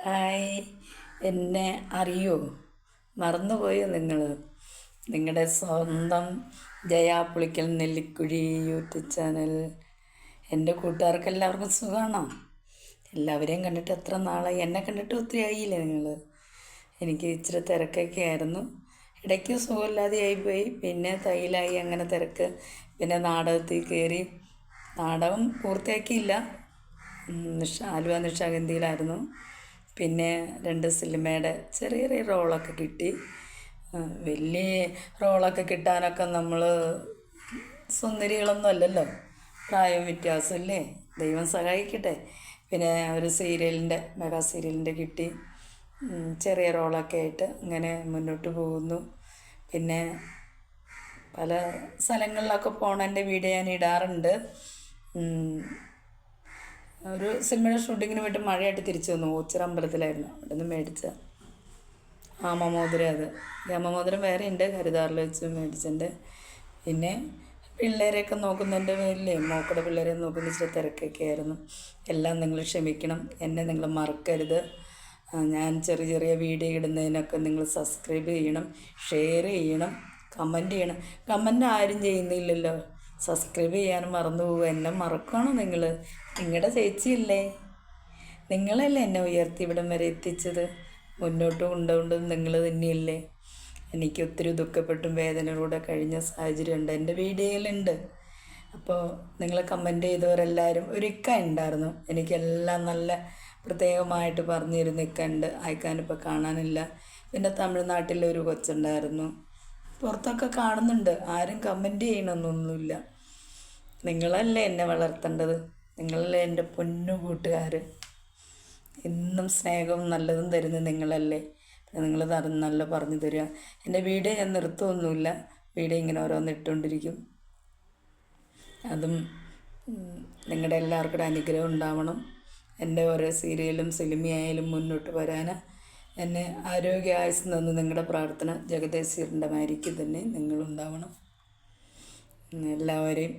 Hi, എന്നെ അറിയോ? മറന്നുപോയോ നിങ്ങൾ? നിങ്ങളുടെ സ്വന്തം ജയാ പുളിക്കൽ നെല്ലിക്കുഴി യൂട്യൂബ് ചാനൽ. എൻ്റെ കൂട്ടുകാർക്ക് എല്ലാവർക്കും സുഖമാണോ? എല്ലാവരെയും കണ്ടിട്ട് എത്ര നാളായി? എന്നെ കണ്ടിട്ട് ഒത്തിരി ആയില്ലേ നിങ്ങൾ? എനിക്ക് ഇച്ചിരി തിരക്കൊക്കെ ആയിരുന്നു. ഇടയ്ക്ക് സുഖമില്ലാതെ ആയിപ്പോയി, പിന്നെ തൈലായി, അങ്ങനെ തിരക്ക്. പിന്നെ നാടകത്തിൽ കയറി. നാടകം പൂർത്തിയാക്കിയില്ല. ആലുവ നിശാഗന്ധിയിലായിരുന്നു. പിന്നെ 2 സിനിമയുടെ ചെറിയ ചെറിയ റോളൊക്കെ കിട്ടി. വലിയ റോളൊക്കെ കിട്ടാനൊക്കെ നമ്മൾ സുന്ദരികളൊന്നും അല്ലല്ലോ, പ്രായം വ്യത്യാസമല്ലേ, ദൈവം സഹായിക്കട്ടെ. പിന്നെ ഒരു സീരിയലിൻ്റെ, മെഗാ സീരിയലിൻ്റെ കിട്ടി. ചെറിയ റോളൊക്കെ ആയിട്ട് അങ്ങനെ മുന്നോട്ട് പോകുന്നു. പിന്നെ പല സ്ഥലങ്ങളിലൊക്കെ പോണതിൻ്റെ വീഡിയോ ഞാൻ ഇടാറുണ്ട്. ഒരു സിനിമയുടെ ഷൂട്ടിങ്ങിന് പോയിട്ട് മഴയായിട്ട് തിരിച്ചു വന്നു. ഓച്ചിറ അമ്പലത്തിലായിരുന്നു. അവിടെ നിന്ന് മേടിച്ച ആമമോതിരം. അത് ആമമോതിരം വേറെ ഉണ്ട്, ഹരിതാറിൽ വെച്ച് മേടിച്ചിട്ടുണ്ട്. പിന്നെ പിള്ളേരെയൊക്കെ നോക്കുന്നതിൻ്റെ പേരിലേ, മോക്കടെ പിള്ളേരെ നോക്കുന്ന ഇച്ചിരി തിരക്കൊക്കെ ആയിരുന്നു. എല്ലാം നിങ്ങൾ ക്ഷമിക്കണം, എന്നെ നിങ്ങൾ മറക്കരുത്. ഞാൻ ചെറിയ ചെറിയ വീഡിയോ ഇടുന്നതിനൊക്കെ നിങ്ങൾ സബ്സ്ക്രൈബ് ചെയ്യണം, ഷെയർ ചെയ്യണം, കമൻറ്റ് ചെയ്യണം. കമൻറ്റ് ആരും ചെയ്യുന്നില്ലല്ലോ. സബ്സ്ക്രൈബ് ചെയ്യാനും മറന്നു പോകുക. എന്നെ മറക്കുകയാണോ നിങ്ങൾ? നിങ്ങളുടെ ചേച്ചിയില്ലേ? നിങ്ങളല്ലേ എന്നെ ഉയർത്തി ഇവിടം വരെ എത്തിച്ചത്? മുന്നോട്ട് കൊണ്ടുകൊണ്ടത് നിങ്ങൾ തന്നെയല്ലേ? എനിക്ക് ഒത്തിരി ദുഃഖപ്പെട്ടും വേദനയിലൂടെ കഴിഞ്ഞ സാഹചര്യമുണ്ട്, എൻ്റെ വീഡിയോയിലുണ്ട്. അപ്പോൾ നിങ്ങൾ കമൻറ്റ് ചെയ്തവരെല്ലാവരും ഒരു ഇക്ക ഉണ്ടായിരുന്നു, എനിക്കെല്ലാം നല്ല പ്രത്യേകമായിട്ട് പറഞ്ഞിരുന്ന ഇക്ക ഉണ്ട്. അയക്കാനിപ്പോൾ കാണാനില്ല. പിന്നെ തമിഴ്നാട്ടിലൊരു കൊച്ചുണ്ടായിരുന്നു. പുറത്തൊക്കെ കാണുന്നുണ്ട്, ആരും കമൻറ്റ് ചെയ്യണമെന്നൊന്നുമില്ല. നിങ്ങളല്ലേ എന്നെ വളർത്തേണ്ടത്, നിങ്ങളല്ലേ എൻ്റെ പൊന്നു കൂട്ടുകാർ. എന്നും സ്നേഹവും നല്ലതും തരുന്നത് നിങ്ങളല്ലേ. നിങ്ങൾ നല്ല പറഞ്ഞു തരിക. എൻ്റെ വീഡിയോ ഞാൻ നിർത്തുമൊന്നുമില്ല, വീഡിയോ ഇങ്ങനെ ഓരോന്ന് ഇട്ടുകൊണ്ടിരിക്കും. അതും നിങ്ങളുടെ എല്ലാവർക്കും അനുഗ്രഹം ഉണ്ടാവണം. എൻ്റെ ഓരോ സീരിയലും സിനിമയായാലും മുന്നോട്ട് വരാൻ എന്നെ ആരോഗ്യ ആയുസ് തന്ന് നിങ്ങളുടെ പ്രാർത്ഥന ജഗദീശ്വരൻ്റെ മാരിക്ക് തന്നെ നിങ്ങളുണ്ടാവണം. എല്ലാവരെയും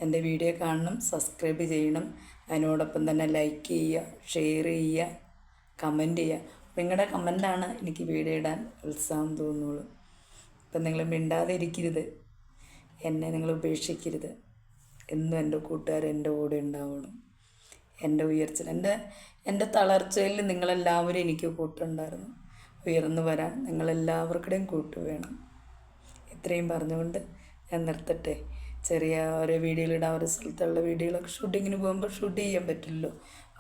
എൻ്റെ വീഡിയോ കാണണം, സബ്സ്ക്രൈബ് ചെയ്യണം. അതിനോടൊപ്പം തന്നെ ലൈക്ക് ചെയ്യുക, ഷെയർ ചെയ്യുക, കമൻറ്റ് ചെയ്യുക. നിങ്ങളുടെ കമൻറ്റാണ് എനിക്ക് വീഡിയോ ഇടാൻ ഉത്സാഹം തോന്നുള്ളൂ. അപ്പം നിങ്ങൾ മിണ്ടാതെ ഇരിക്കരുത്, എന്നെ നിങ്ങൾ ഉപേക്ഷിക്കരുത്. എന്നും എൻ്റെ കൂട്ടുകാർ എൻ്റെ കൂടെ ഉണ്ടാവണം. എൻ്റെ ഉയർച്ച, എൻ്റെ തളർച്ചയിൽ നിങ്ങളെല്ലാവരും എനിക്ക് കൂട്ടുണ്ടായിരുന്നു. ഉയർന്നു വരാൻ നിങ്ങളെല്ലാവർക്കുടെയും കൂട്ട് വേണം. ഇത്രയും പറഞ്ഞുകൊണ്ട് ഞാൻ നിർത്തട്ടെ. ചെറിയ ഓരോ വീഡിയോയിലിടാം, ഒരു സ്ഥലത്തുള്ള വീഡിയോകളൊക്കെ ഷൂട്ടിങ്ങിന് പോകുമ്പോൾ ഷൂട്ട് ചെയ്യാൻ പറ്റില്ലല്ലോ,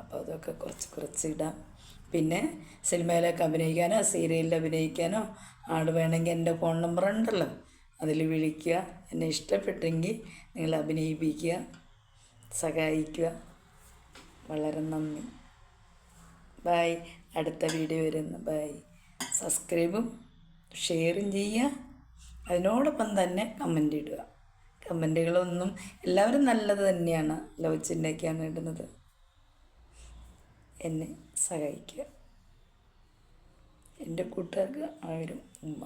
അപ്പോൾ അതൊക്കെ കുറച്ച് ഇടാം. പിന്നെ സിനിമയിലൊക്കെ അഭിനയിക്കാനോ സീരിയലിൽ അഭിനയിക്കാനോ ആട് വേണമെങ്കിൽ എൻ്റെ ഫോൺ നമ്പർ ഉണ്ടല്ലോ, അതിൽ വിളിക്കുക. എന്നെ ഇഷ്ടപ്പെട്ടെങ്കിൽ നിങ്ങൾ അഭിനയിപ്പിക്കുക, സഹായിക്കുക. വളരെ നന്ദി. ബൈ. അടുത്ത വീഡിയോ വരുന്നു. ബൈ. സബ്സ്ക്രൈബും ഷെയറും ചെയ്യുക. അതിനോടൊപ്പം തന്നെ കമൻ്റ് ഇടുക. കമൻറ്റുകളൊന്നും എല്ലാവരും നല്ലത് തന്നെയാണ്, ലവ് ചിഹ്നമൊക്കെയാണ് ഇടുന്നത്. എന്നെ സഹായിക്കുക. എൻ്റെ കൂട്ടുകാർക്ക് ആയിരം ഉമ്മ.